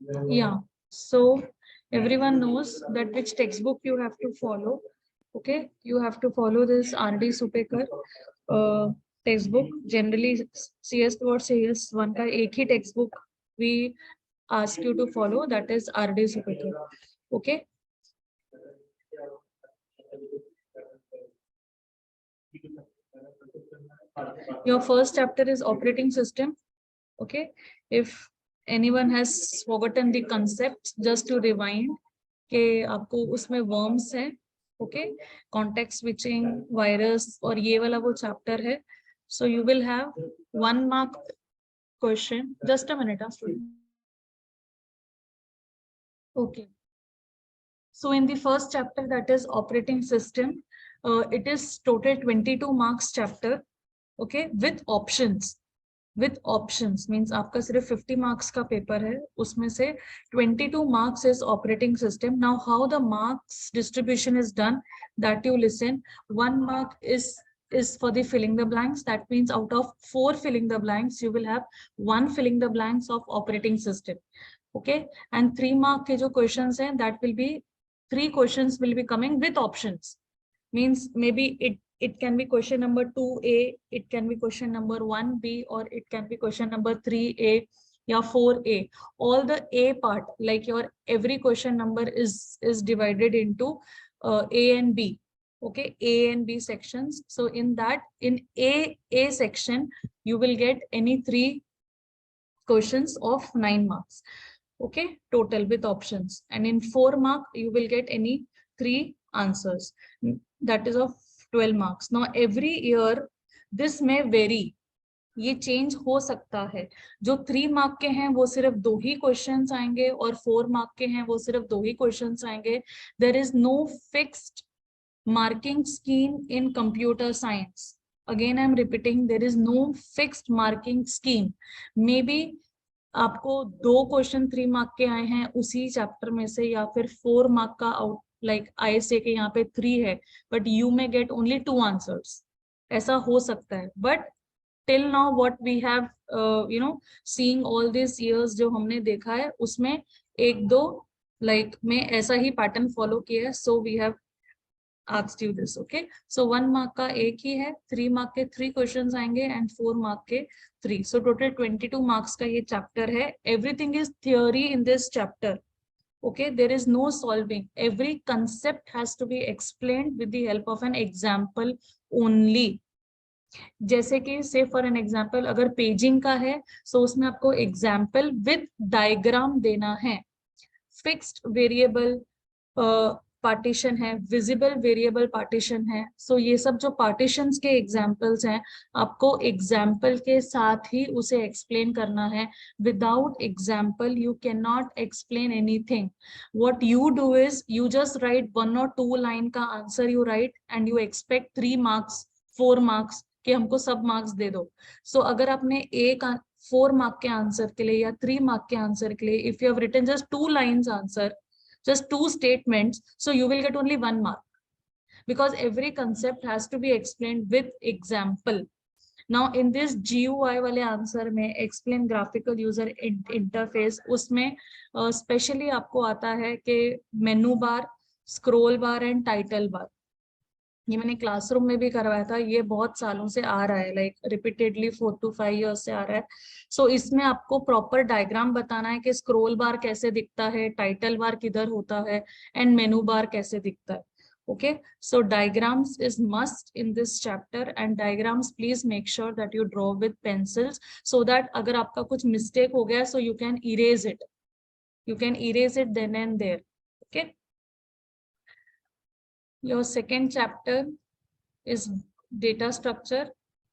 Yeah. So everyone knows that which textbook you have to follow. Okay, you have to follow this R.D. Supekar textbook. Generally, CS or CS one का एक ही textbook we ask you to follow, that is R.D. Supekar. Okay. Your first chapter is operating system. Okay. If anyone has forgotten the concepts, just to rewind कि आपको उसमें worms है. Okay. Context switching, virus और ये वाला वो chapter है. So you will have 1 mark question. Just a minute. Okay. So in the first chapter, that is operating system, it is total 22 marks chapter. Okay, with options. With options means आपका सिर्फ 50 marks का paper है, उसमें से 22 marks is operating system. Now how the marks distribution is done, that you listen. 1 mark is for the filling the blanks. That means out of 4 filling the blanks, you will have 1 filling the blanks of operating system. Okay, and 3 mark के जो questions हैं, that will be 3 questions will be coming with options. Means maybe it can be question number 2A, it can be question number 1B, or it can be question number 3A or 4A. All the A part, like your every question number is divided into A and B. Okay, A and B sections. So in that, in A section, you will get any 3 questions of 9 marks. Okay, total with options. And in 4 mark, you will get any 3 answers. That is of 12 marks. Now every year this may vary. ये change हो सकता है. जो 3 mark के हैं वो सिर्फ 2 ही क्वेश्चंस आएंगे, और 4 मार्क के हैं वो सिर्फ 2 ही क्वेश्चंस आएंगे. There is no fixed marking scheme in computer science. Again I am repeating, there is no fixed marking scheme. Maybe आपको 2 क्वेश्चन 3 मार्क के आए हैं उसी चैप्टर में से, या फिर 4 मार्क का आउट, लाइक आई से के यहाँ पे 3 है, but you may get only 2 answers. ऐसा हो सकता है. But till now what we have seeing all this years, जो हमने देखा है उसमें 1-2 लाइक में ऐसा ही पैटर्न फॉलो किया है. So we have asked you this. Okay, so 1 mark का एक ही है, 3 mark के 3 questions आएंगे and 4 mark के 3. So total 22 marks का ये chapter है. Everything is theory in this chapter. Okay, there is no solving. Every concept has to be explained with the help of an example only. जैसे कि से for an example अगर paging का है, सो उसमें आपको एग्जाम्पल विद डायग्राम देना है. फिक्स्ड वेरिएबल पार्टीशन है, विजिबल वेरिएबल पार्टीशन है. सो ये सब जो पार्टीशंस के एग्जांपल्स हैं, आपको एग्जांपल के साथ ही उसे एक्सप्लेन करना है. Without example you can not explain anything. What you do is you just write 1 or 2 line का answer you write and you expect 3 marks 4 marks कि हमको सब मार्क्स दे दो. सो अगर आपने एक 4 mark के आंसर के लिए या 3 mark के आंसर के लिए, if you have written just 2 lines answer, just 2 statements, so you will get only 1 mark, because every concept has to be explained with example. Now in this GUI वाले answer में explain graphical user interface, उसमें specially आपको आता है कि मेनू बार, scroll bar and title bar. ये मैंने classroom में भी करवाया था. ये बहुत सालों से आ रहा है, लाइक रिपीटेडली 4 to 5 years से आ रहा है. सो इसमें आपको प्रॉपर डायग्राम बताना है कि स्क्रोल बार कैसे दिखता है, टाइटल बार किधर होता है, एंड मेनू बार कैसे दिखता है. Okay, so diagrams is must in this chapter, and diagrams please make sure that you draw with pencils, so that अगर आपका कुछ mistake हो गया, so you can erase it. You can erase it then and there. Okay. Your second chapter is data structure.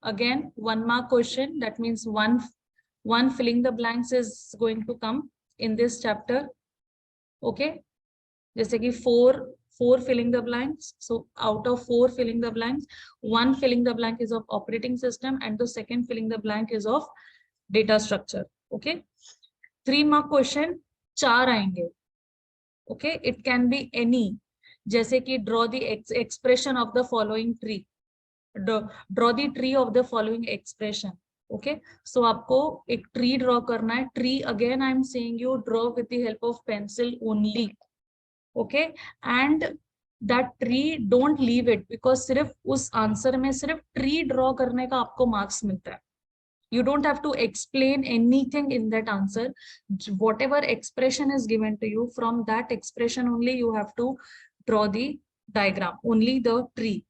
Again, 1 mark question. That means one filling the blanks is going to come in this chapter. Okay, जैसे कि 4 filling the blanks. So out of 4 filling the blanks, 1 filling the blank is of operating system, and the second filling the blank is of data structure. Okay, 3 mark question 4 आएंगे. Okay, it can be any. जैसे कि draw the expression of the following tree. Draw the tree of the following expression. Okay so आपको एक tree draw करना है. Tree again I am saying you draw with the help of pencil only. Okay and that tree don't leave it, because सिर्फ उस answer में सिर्फ tree draw करने का आपको मार्क्स मिलता है. You don't have to explain anything in that answer. Whatever expression is given to you, from that expression only you have to draw the diagram, only the tree.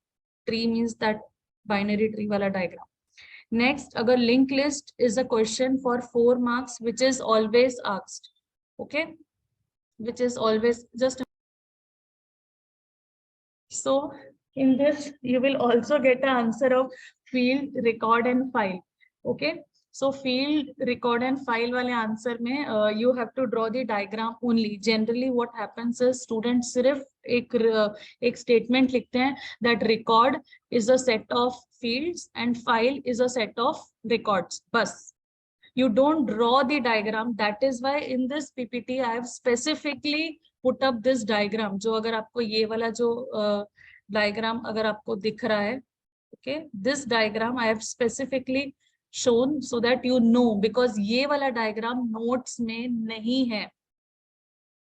Tree means that binary tree wala diagram. Next, agar link list is a question for 4 marks which is always asked. Okay, which is always just. So in this you will also get an answer of field, record and file. Okay, so field, record and file wale answer mein you have to draw the diagram only. Generally what happens is students sirf ek statement likhte hain that record is a set of fields and file is a set of records, bas. You don't draw the diagram. That is why in this PPT I have specifically put up this diagram. जो अगर आपको ये वाला जो diagram अगर आपको दिख रहा है, okay, this diagram I have specifically shown so that you know, because ये वाला diagram notes में नहीं है.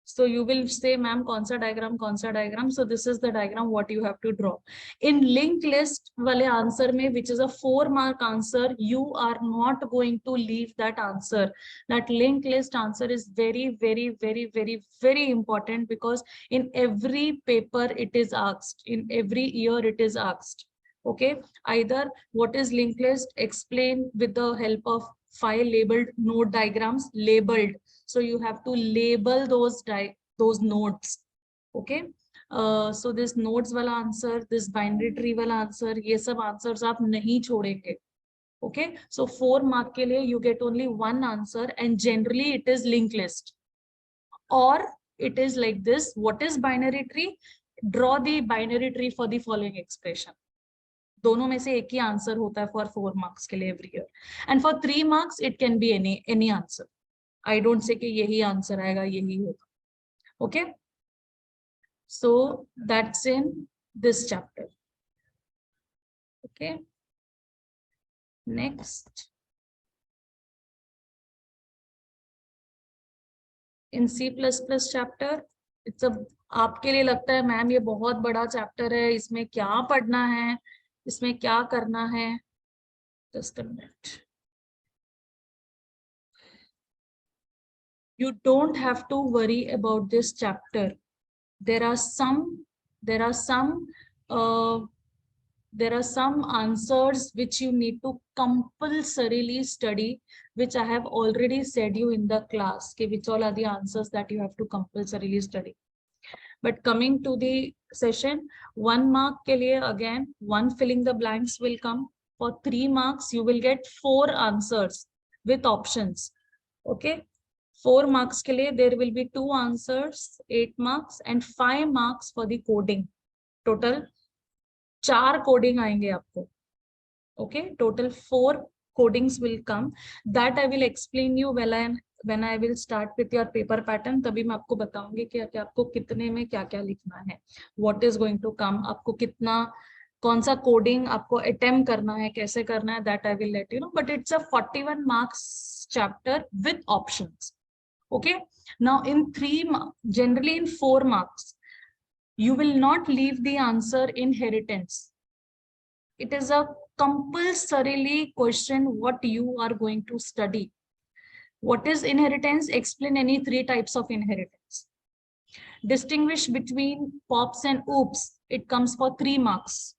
So you will say, ma'am, कौन सा diagram? So this is the diagram what you have to draw. In linked list वाले answer में, which is a 4-mark answer, you are not going to leave that answer. That linked list answer is very, very, very, very, very important, because in every paper it is asked, in every year it is asked. Okay, either what is linked list, explain with the help of 5 labeled node diagrams, labeled. So you have to label those nodes. Okay, so this nodes wala answer, this binary tree wala answer, ye sab answers aap nahi chhodenge. Okay, so 4 mark ke liye you get only one answer, and generally it is linked list, or it is like this. What is binary tree? Draw the binary tree for the following expression. दोनों में से एक ही answer होता है for 4 marks के लिए every year, and for 3 marks it can be any answer. I don't say कि यही आंसर आएगा, यही होगा. Okay, so that's in this chapter. Okay, next in C++ chapter. It's आपके लिए लगता है मैम ये बहुत बड़ा चैप्टर है, इसमें क्या पढ़ना है, इसमें क्या करना है. Just a minute. You don't have to worry about this chapter. There are some answers which you need to compulsorily study, which I have already said you in the class, okay, which all are the answers that you have to compulsorily study. But coming to the session, 1 mark ke liye again, 1 filling the blanks will come. For 3 marks, you will get 4 answers with options. Okay, 4 marks ke liye there will be 2 answers, 8 marks, and 5 marks for the coding. Total 4 coding आएंगे आपको. Okay, total 4 codings will come. That I will explain you when I will start with your paper pattern. तभी मैं आपको बताऊंगी कि आपको कितने में क्या क्या लिखना है, what is going to come, आपको कितना कौन सा कोडिंग आपको अटेम्प्ट करना है, कैसे करना है, that I will let you know. But it's a 41 marks chapter with options. Okay, now in 3, generally in 4 marks, you will not leave the answer inheritance. It is a compulsorily question what you are going to study. What is inheritance? Explain any 3 types of inheritance. Distinguish between pops and oops. It comes for 3 marks.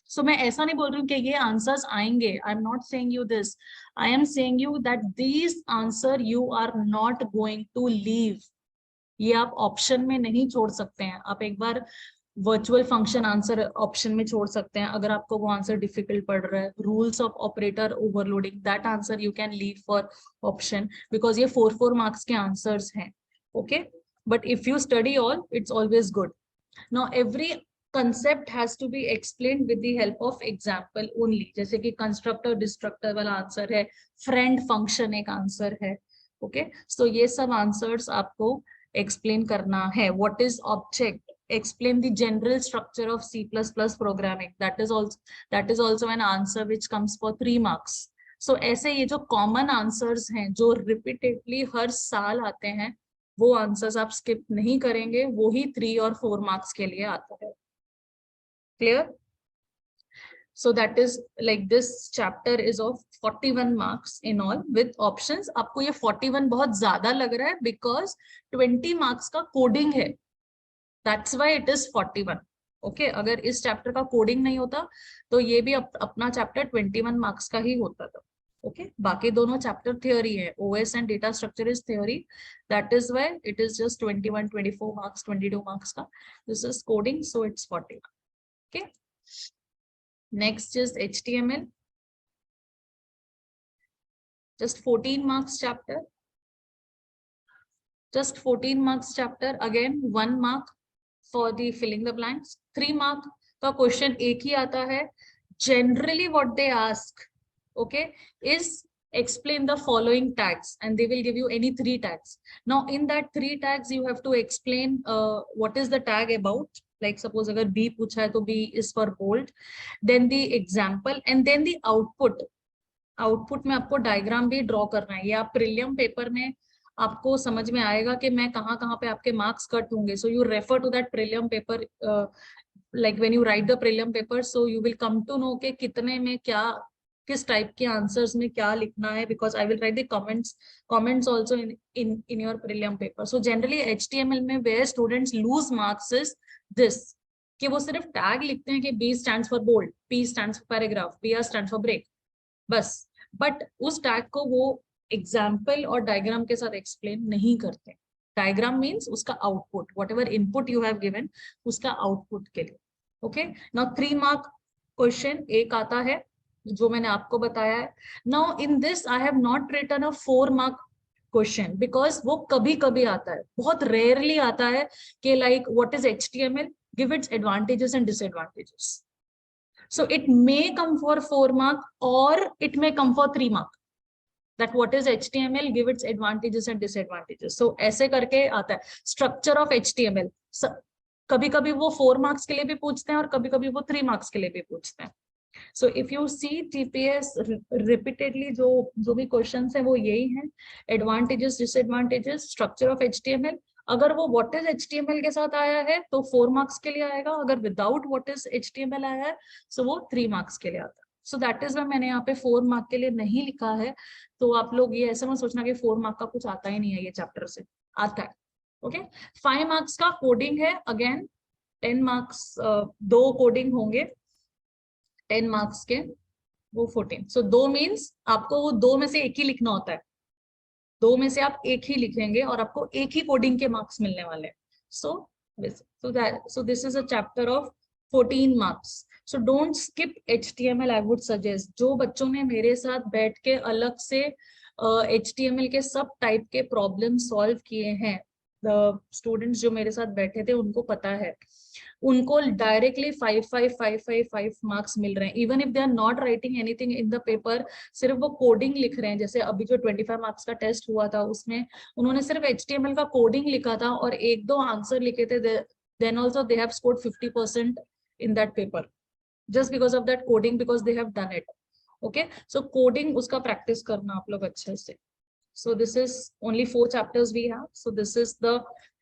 So मैं ऐसा नहीं बोल रही हूँ कि ये answers आएंगे. I'm not saying you this. I am saying you that these answer you are not going to leave. ये आप ऑप्शन में नहीं छोड़ सकते हैं. आप एक बार वर्चुअल फंक्शन आंसर ऑप्शन में छोड़ सकते हैं अगर आपको वो आंसर डिफिकल्ट पड़ रहा है. Rules of operator overloading, that answer you can leave for option, because ये 4 मार्क्स के आंसर्स हैं. Okay, but if you study all, it's always good. Now every concept has to be explained with the help of example only. जैसे कि constructor destructor वाला answer है, friend function एक answer है. Okay, सो ये सब आंसर्स आपको explain करना है. What is object? Explain the general structure of C++ programming. That is also an answer which comes for 3 marks. सो ऐसे ये जो कॉमन आंसर्स हैं जो रिपीटेडली हर साल आते हैं, वो आंसर्स आप स्किप नहीं करेंगे, वो ही 3 और 4 मार्क्स के लिए आता है। Clear? So that is like this chapter is of 41 marks in all with options. आपको ये 41 बहुत ज्यादा लग रहा है because 20 marks का coding है, that's why it is 41. Okay, अगर इस चैप्टर का कोडिंग नहीं होता तो ये भी अपना चैप्टर 21 मार्क्स का ही होता था। ओके, बाकी दोनों चैप्टर थ्योरी है, OS and data structure is theory, that is why it is just 21, 24 marks, 22 marks का। This is coding, so it's 41. Okay, next is HTML, just 14 marks chapter, just 14 marks chapter, again 1 mark for the filling the blanks, 3 mark का question एक ही आता है। Generally what they ask, okay, is explain the following tags and they will give you any 3 tags. Now in that 3 tags you have to explain what is the tag about. Like suppose अगर B पूछा है तो B is for bold, then the example and then the output. Output में आपको diagram भी draw करना है। ये आप प्रीलियम पेपर में आपको समझ में आएगा कि मैं कहाँ पे आपके मार्क्स कट होंगे। So you refer to that prelim paper, like when you write the prelim paper, so you will come to know के कितने में क्या, किस टाइप के आंसर्स में क्या लिखना है, because I will write the comments also in your prelim paper. So generally HTML में where students lose marks is this, कि वो सिर्फ टैग लिखते हैं कि B stands for bold, P stands for paragraph, BR stands for break, बस। But उस tag को वो एग्जाम्पल और डायग्राम के साथ एक्सप्लेन नहीं करते। डायग्राम मीन्स उसका output, what ever input you have given उसका आउटपुट के लिए। ओके, नाउ 3 मार्क क्वेश्चन एक आता है जो मैंने आपको बताया है। Now in this I have not written a 4 mark question because वो कभी कभी आता है, बहुत रेयरली आता है कि like what is HTML, give its advantages and disadvantages. So it may come for 4 mark or it may come for 3 mark. That what is HTML, give its advantages and disadvantages. So ऐसे करके आता है structure of HTML. So, कभी कभी वो 4 marks के लिए भी पूछते हैं और कभी कभी वो 3 marks के लिए भी पूछते हैं. So if you see TPS repeatedly जो भी questions है वो यही है, advantages, disadvantages, structure of HTML. अगर वो what is HTML के साथ आया है तो 4 marks के लिए आएगा, अगर without what is HTML आया है so वो 3 marks के लिए आता है. So that is why मैंने यहाँ पे 4 mark के लिए नहीं लिखा है. तो आप लोग ये ऐसे मत सोचना कि 4 mark का कुछ आता ही नहीं है, ये चैप्टर से आता है. ओके, 5 marks का कोडिंग है, अगेन 10 marks 2 कोडिंग होंगे, 10 मार्क्स के वो 14. सो 2 मीन्स आपको वो 2 में से एक ही लिखना होता है, 2 में से आप एक ही लिखेंगे और आपको एक ही कोडिंग के मार्क्स मिलने वाले हैं. So this is a chapter of 14 marks. So don't skip HTML, I would suggest. जो बच्चों ने मेरे साथ बैठ के अलग से HTML के सब टाइप के प्रॉब्लम सॉल्व किए हैं, स्टूडेंट्स जो मेरे साथ बैठे थे उनको पता है, उनको डायरेक्टली 5 मार्क्स मिल रहे हैं. Even if they are not writing anything in the paper, सिर्फ वो कोडिंग लिख रहे हैं. जैसे अभी जो 25 मार्क्स का टेस्ट हुआ था उसमें उन्होंने सिर्फ HTML का कोडिंग लिखा था और 1-2 आंसर लिखे थे, then also they have scored 50% in that paper just because of that coding, because they have done it. Okay, so coding उसका प्रैक्टिस करना आप लोग अच्छे से. So this is only 4 chapters we have. So this is the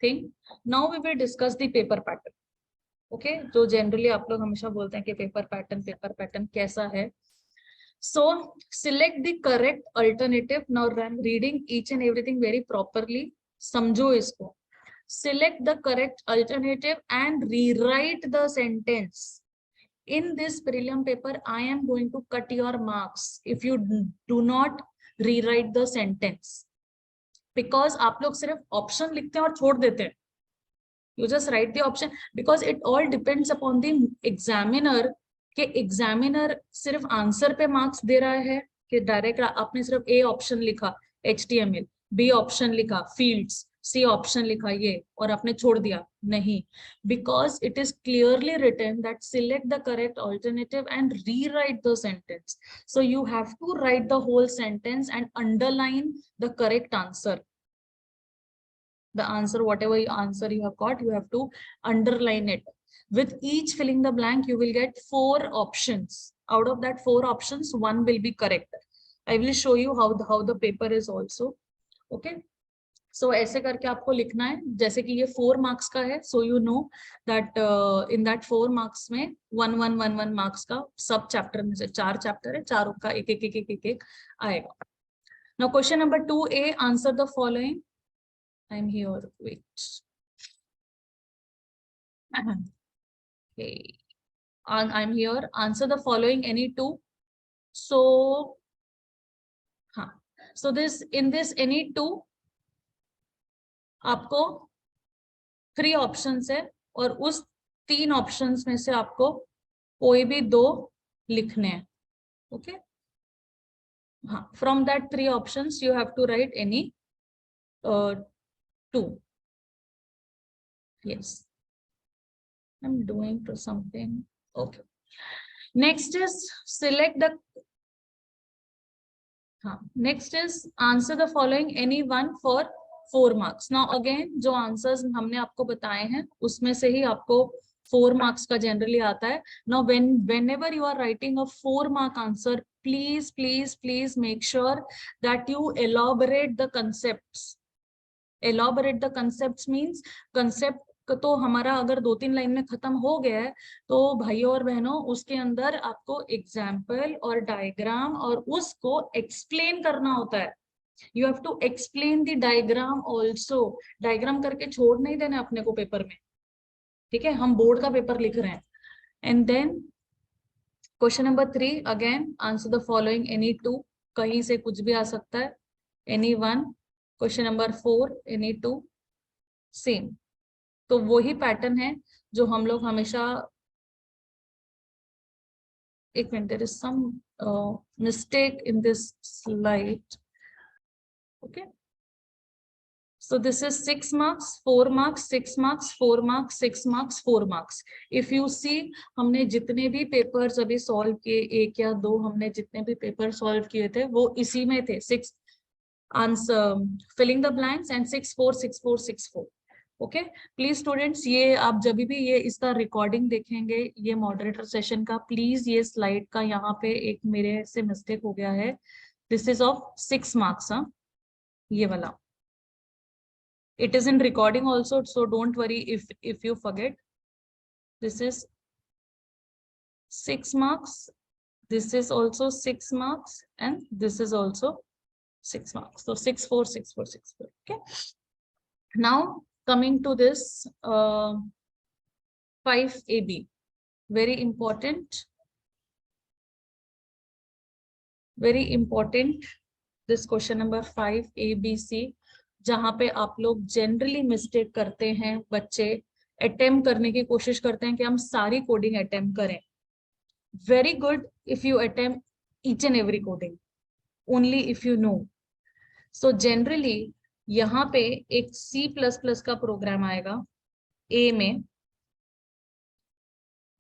thing. Now we will discuss the paper pattern. Okay, जो generally आप लोग हमेशा बोलते हैं कि paper pattern कैसा है. So select the correct alternative. Now I'm reading each and everything very properly. समझो इसको. Select the correct alternative and rewrite the sentence. In this prelim paper, I am going to cut your marks if you do not rewrite the sentence, because आप लोग सिर्फ option लिखते हैं और छोड़ देते हैं. You just write the option because it all depends upon the examiner. कि एग्जामिनर सिर्फ आंसर पे मार्क्स दे रहा है कि डायरेक्ट आपने सिर्फ A ऑप्शन लिखा HTML, B ऑप्शन लिखा फील्ड्स, C ऑप्शन लिखा ये और आपने छोड़ दिया, नहीं. Because it is clearly written that select the correct alternative and rewrite the sentence. So you have to write the whole sentence and underline the correct answer. The answer, whatever answer you have got, you have to underline it. With each filling the blank, you will get 4 options. Out of that 4 options, 1 will be correct. I will show you how the paper is also. Okay. So ऐसे करके आपको लिखना है, जैसे कि ये 4 marks का है, so you know that in that 4 marks में 1 मार्क्स का सब चैप्टर में से 4 चैप्टर है, चारों का एक एक एक एक एक एक आएगा. Now question number 2A, answer the following. I'm here, wait. Okay, I'm here, answer the following any two. So so this in this any two आपको 3 ऑप्शंस है और उस 3 ऑप्शंस में से आपको कोई भी 2 लिखने हैं. ओके. हाँ, from that 3 options you have to write any 2. Yes, I'm doing to something. Okay. Next is select the next is answer the following any one for 4 marks. Now again जो आंसर्स हमने आपको बताए हैं उसमें से ही आपको 4 marks का generally आता है. Now whenever you are writing a 4 mark answer, please make sure that you elaborate the concepts. Elaborate the concepts means concept तो हमारा अगर 2-3 लाइन में खत्म हो गया है तो भाइयों और बहनों उसके अंदर आपको एग्जाम्पल और डायग्राम और उसको एक्सप्लेन करना होता है. You have to explain the diagram also. Diagram करके छोड़ नहीं देना अपने को पेपर में. ठीक है, हम बोर्ड का पेपर लिख रहे हैं. And then question number 3 again answer the following any 2. कहीं से कुछ भी आ सकता है. Any 1. Question number 4 any 2. Same. तो वही पैटर्न है जो हम लोग हमेशा. एक minute, there is some mistake in this slide. Okay, so this is 6 marks, 4 marks, 6 marks, 4 marks, 6 marks, 4 marks. If you see, हमने जितने भी पेपर्स अभी सॉल्व किए, 1 या 2 हमने जितने भी पेपर सॉल्व किए थे वो इसी में थे. 6 answer filling the blanks and 6 4 6 4 6 4. Okay, please students ये आप जब भी ये इसका रिकॉर्डिंग देखेंगे ये मॉडरेटर सेशन का, प्लीज ये स्लाइड का यहाँ पे एक मेरे से मिस्टेक हो गया है. This is of 6 marks. ये वाला it is in recording also, so don't worry if you forget. This is 6 marks, this is also 6 marks, and this is also 6 marks. So 6 4 6 4 6 4. Okay, now coming to this 5AB, very important this question number 5ABC, जहां पे आप लोग generally mistake करते हैं. बच्चे attempt करने की कोशिश करते हैं कि हम सारी कोडिंग अटेम्प्ट करें. Very good if you attempt each and every coding, only if you no. So generally यहाँ पे एक C++ का प्रोग्राम आएगा A में,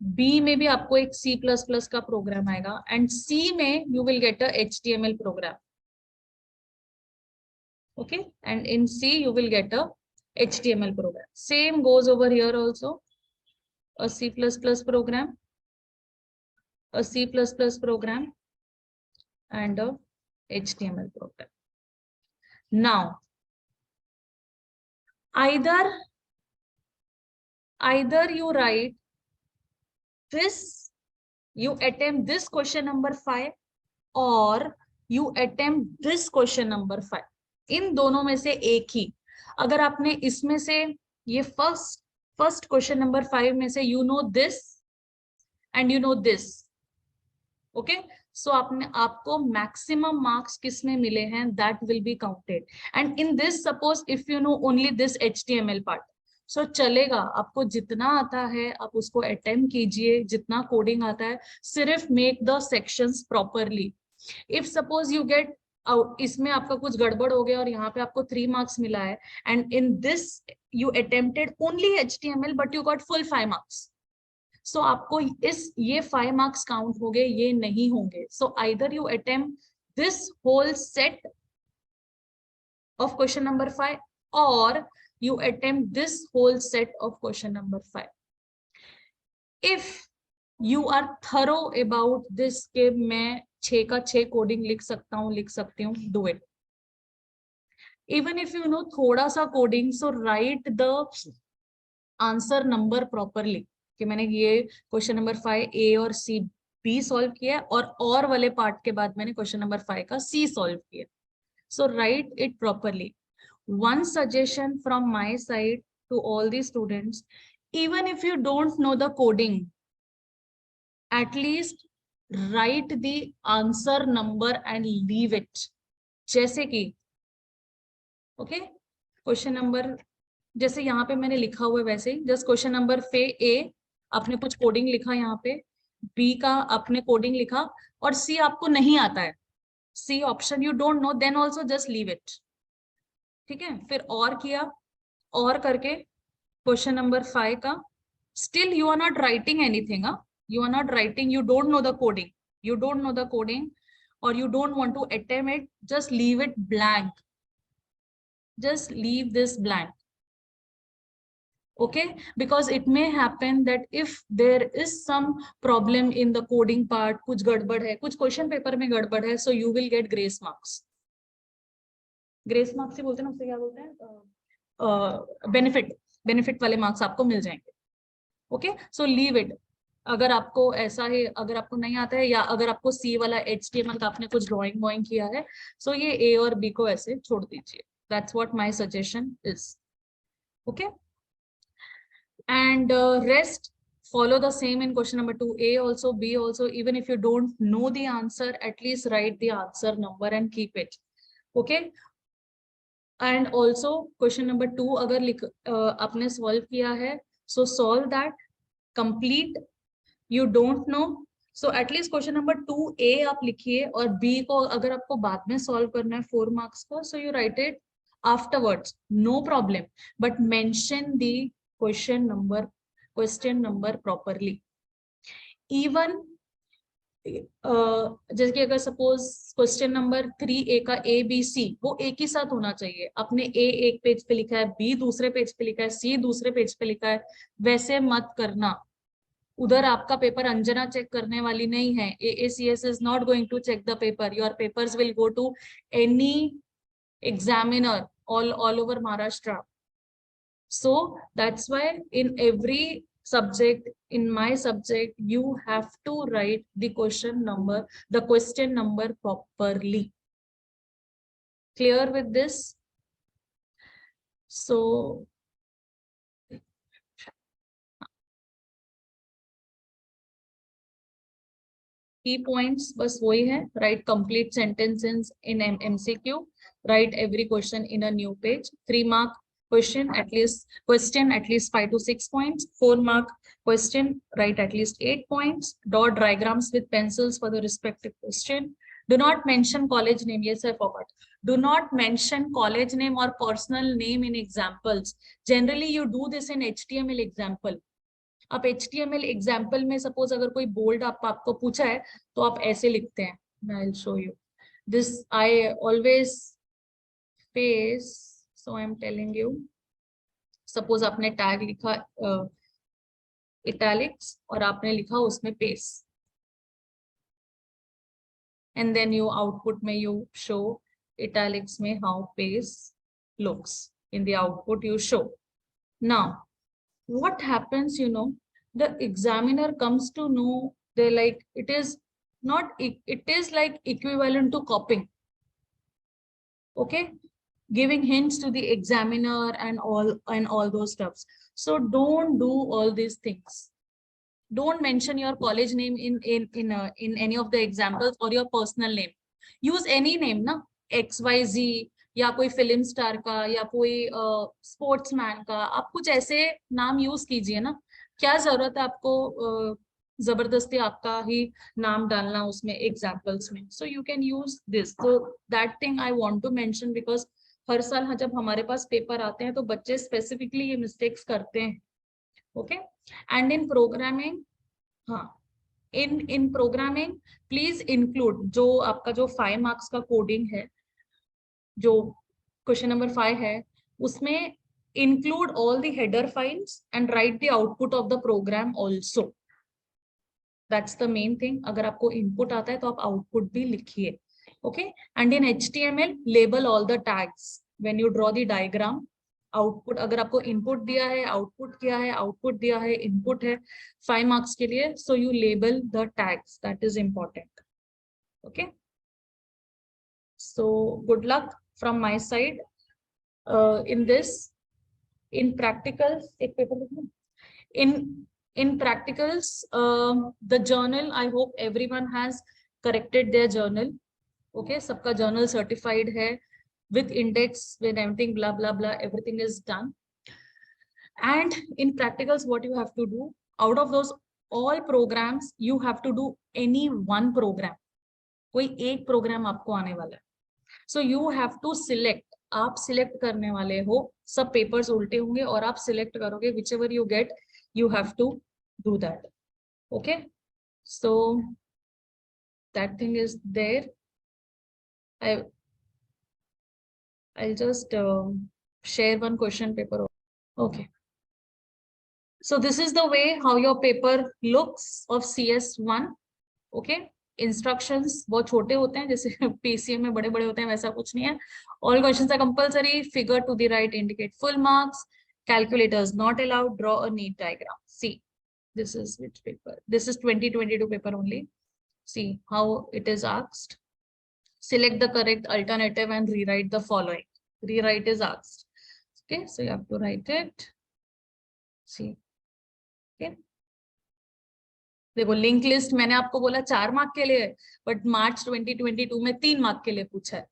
B में भी आपको एक C++ का प्रोग्राम आएगा, एंड C में you will get a HTML program. Okay, and in C you will get a HTML program. Same goes over here also. A C++ program, a C++ program, and a HTML program. Now, either you write this, you attempt this question number 5, or you attempt this question number 5. इन दोनों में से एक ही. अगर आपने इसमें से ये first question number 5 में से you know this and you know this, okay, so आपको मैक्सिमम मार्क्स किसमें मिले हैं, that will be counted. And in this suppose if you know only this HTML part, so चलेगा. आपको जितना आता है आप उसको अटेम्प्ट कीजिए, जितना कोडिंग आता है, सिर्फ make the sections properly. If suppose you get इसमें आपका कुछ गड़बड़ हो गया और यहाँ पे आपको 3 मार्क्स मिला है, and in this you attempted only HTML but you got full 5 marks, so आपको ये 5 मार्क्स काउंट हो गए, ये नहीं होंगे. So either you attempt this whole set of question number 5 और you attempt this whole set of question number 5. If you are thorough about this कि मैं 6 का 6 कोडिंग लिख सकता हूँ, लिख सकती हूँ, do it. Even if you know थोड़ा सा coding, so write the answer number properly, कि मैंने ये क्वेश्चन नंबर 5 ए और सी बी सॉल्व किया है, और वाले पार्ट के बाद मैंने क्वेश्चन नंबर 5 का सी सॉल्व किया. So write it properly. One suggestion from my side to all the students, even if you don't know the coding, at least write the answer number and leave it. जैसे कि okay question number, जैसे यहाँ पे मैंने लिखा हुआ है वैसे ही, जस्ट क्वेश्चन नंबर पे ए आपने कुछ कोडिंग लिखा, यहाँ पे बी का आपने कोडिंग लिखा, और सी आपको नहीं आता है, C option you don't know, then also just leave it. ठीक है, फिर और किया, और करके क्वेश्चन नंबर 5 का still you are not writing anything, you are not writing, you don't know the coding, you don't know the coding, or you don't want to attempt it, just leave it blank, just leave this blank. Okay, because it may happen that if there is some problem in the coding part, कुछ गड़बड़ है, कुछ question paper में गड़बड़ है, so you will get grace marks. grace marks से बोलते हैं ना, उससे क्या बोलते हैं, बेनिफिट वाले मार्क्स आपको मिल जाएंगे. Okay, so leave it. अगर आपको ऐसा है, अगर आपको नहीं आता है, या अगर आपको सी वाला HTML का आपने कुछ ड्राइंग वॉइंग किया है, सो ये ए और बी को ऐसे छोड़ दीजिए. That's what my suggestion is. Okay, and rest follow the same in question number 2, A also, B also. Even if you don't know the answer, at least write the answer number and keep it. Okay, and also question number 2 अगर आपने solve किया है, so solve that, complete. You don't know, so at least question number 2A आप लिखिए, और B को अगर आपको बाद में solve करना है 4 marks को, so you write it afterwards, no problem, but mention the question number properly. Even जैसे कि अगर सपोज क्वेश्चन नंबर 3A का ABC वो एक ही साथ होना चाहिए. आपने A एक पेज पे लिखा है, B दूसरे पेज पे लिखा है, C दूसरे पेज पे लिखा है, वैसे मत करना. उधर आपका पेपर अंजना चेक करने वाली नहीं है. AACS is not going to check the paper. Your papers will go to any examiner all over Maharashtra. So that's why in every subject, in my subject, you have to write the question number properly. Clear with this? So key points बस वही है. Write complete sentences in MCQ. Write every question in a new page. 3 mark question, at least 5 to 6 points. 4 mark question, write at least 8 points. Draw diagrams with pencils for the respective question. Do not mention college name. Yes, I forgot. Do not mention college name or personal name in examples. Generally, you do this in HTML example. आप HTML example में suppose अगर कोई bold आपको पूछा है, तो आप ऐसे लिखते हैं. I will show you this. I always face, so I am telling you. Suppose आपने टैग लिखा इटैलिक्स, और आपने लिखा उसमें pace, and then you output में यू शो इटैलिक्स में how pace looks. In the output you show. Now what happens, you know, the examiner comes to know, they like it is not, it is like equivalent to copying. Okay, giving hints to the examiner and all those stuffs. So don't do all these things. Don't mention your college name in any of the examples, or your personal name. Use any name ना, XYZ, या कोई film star का, या कोई sportsman का. आप कुछ ऐसे नाम यूज कीजिए ना. क्या जरूरत है आपको जबरदस्ती आपका ही नाम डालना उसमें एग्जाम्पल्स में. So you can use this. So that thing I want to mention, because हर साल जब हमारे पास पेपर आते हैं तो बच्चे स्पेसिफिकली ये मिस्टेक्स करते हैं. ओके, एंड इन प्रोग्रामिंग, हाँ, इन प्रोग्रामिंग प्लीज इंक्लूड जो आपका जो 5 मार्क्स का कोडिंग है, जो क्वेश्चन नंबर 5 है, उसमें include all the header files and write the output of the program also. That's the main thing. अगर आपको इनपुट आता है तो आप आउटपुट भी लिखिए. Okay, and in HTML label all the tags when you draw the diagram. Output, अगर आपको इनपुट दिया है, आउटपुट किया है, आउटपुट दिया है, इनपुट है 5 मार्क्स के लिए, so you label the tags. That is important. Okay, so good luck from my side in this. in practicals, एक पेपर लिखना. In practicals, the journal, I hope everyone has corrected their journal. Okay, सबका journal certified है with index, with everything, blah blah blah, everything is done. And in practicals, what you have to do, out of those all programs, you have to do any one program. कोई एक program आपको आने वाला है. So you have to select. आप select करने वाले हो, सब पेपर्स उल्टे होंगे और आप सिलेक्ट करोगे. Whichever you get, you have to do that. Okay, so that thing is there. I'll just share one question paper. Okay, so this is the way how your paper looks of CS1. Okay, instructions बहुत छोटे होते हैं, जैसे PCM में बड़े बड़े होते हैं, वैसा कुछ नहीं है. All questions are compulsory. Figure to the right indicate full marks. Calculators not allowed. Draw a neat diagram. See, this is which paper? This is 2022 paper only. See how it is asked. Select the correct alternative and rewrite the following. Rewrite is asked. Okay, so you have to write it. See, okay. देखो, link list मैंने आपको बोला 4 mark के लिए, but मार्च 2022 में 3 mark के लिए पूछा है.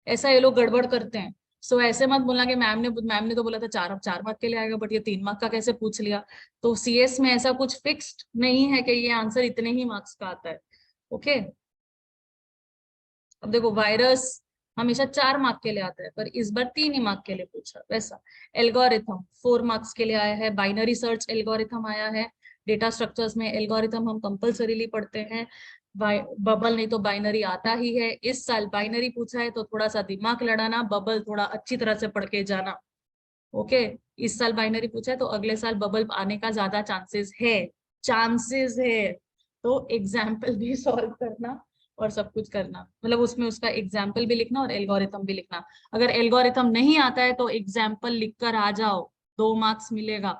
ऐसा ये लोग गड़बड़ करते हैं. सो ऐसे मत बोलना कि मैम ने तो बोला था 4 मार्क के लिए आएगा, बट ये 3 मार्क का कैसे पूछ लिया. तो CS में ऐसा कुछ फिक्स्ड नहीं है कि ये आंसर इतने ही मार्क्स का आता है. ओके, अब देखो, वायरस हमेशा 4 मार्क के लिए आता है, पर इस बार 3 ही मार्क के लिए पूछा. वैसा एल्गोरिथम 4 मार्क्स के लिए आया है. बाइनरी सर्च एल्गोरिथम आया है. डेटा स्ट्रक्चर्स में एल्गोरिथम हम कंपल्सरीली पढ़ते हैं. बबल नहीं तो बाइनरी आता ही है. इस साल बाइनरी पूछा है तो थोड़ा सा दिमाग लड़ाना, बबल थोड़ा अच्छी तरह से पढ़ के जाना. ओके, इस साल बाइनरी पूछा है तो अगले साल बबल आने का ज्यादा चांसेस है. तो एग्जाम्पल भी सॉल्व करना और सब कुछ करना, मतलब उसमें उसका एग्जाम्पल भी लिखना और एल्गोरिथम भी लिखना. अगर एल्गोरिथम नहीं आता है तो एग्जाम्पल लिखकर आ जाओ, 2 मार्क्स मिलेगा.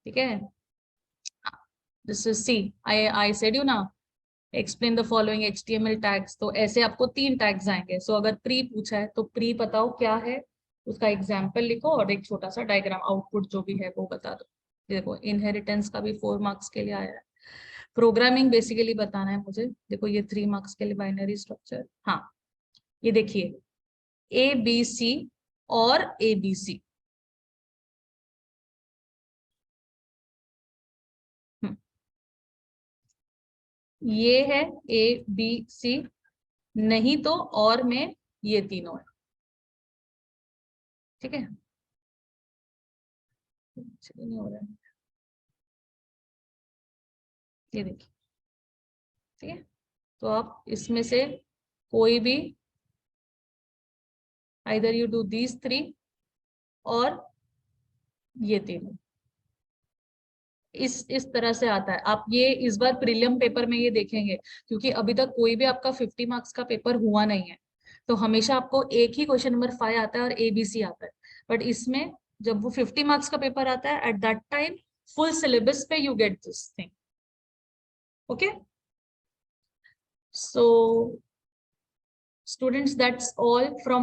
ठीक है. This is C, I said you ना, explain the following HTML tags. तो ऐसे आपको 3 टैग्स आएंगे. सो अगर प्री पूछा है तो प्री बताओ क्या है, उसका एग्जाम्पल लिखो और एक छोटा सा डायग्राम, आउटपुट जो भी है वो बता दो. देखो, इनहेरिटेंस का भी 4 मार्क्स के लिए आया है. प्रोग्रामिंग बेसिकली बताना है मुझे. देखो, ये 3 मार्क्स के लिए बाइनरी स्ट्रक्चर. हाँ, ये देखिए, ABC और ABC. ये है ABC, नहीं तो और में ये तीनों है. ठीक है, नहीं हो रहा है, ये देखिए. ठीक है, तो आप इसमें से कोई भी, आइदर यू डू दीज 3 और ये तीनों. इस तरह से आता है. आप ये इस बार प्रीलिम पेपर में ये देखेंगे, क्योंकि अभी तक कोई भी आपका 50 मार्क्स का पेपर हुआ नहीं है. तो हमेशा आपको एक ही क्वेश्चन नंबर 5 आता है और ABC आता है. बट इसमें जब वो 50 मार्क्स का पेपर आता है, at that time full syllabus पे you get this thing. Okay, so students, that's all from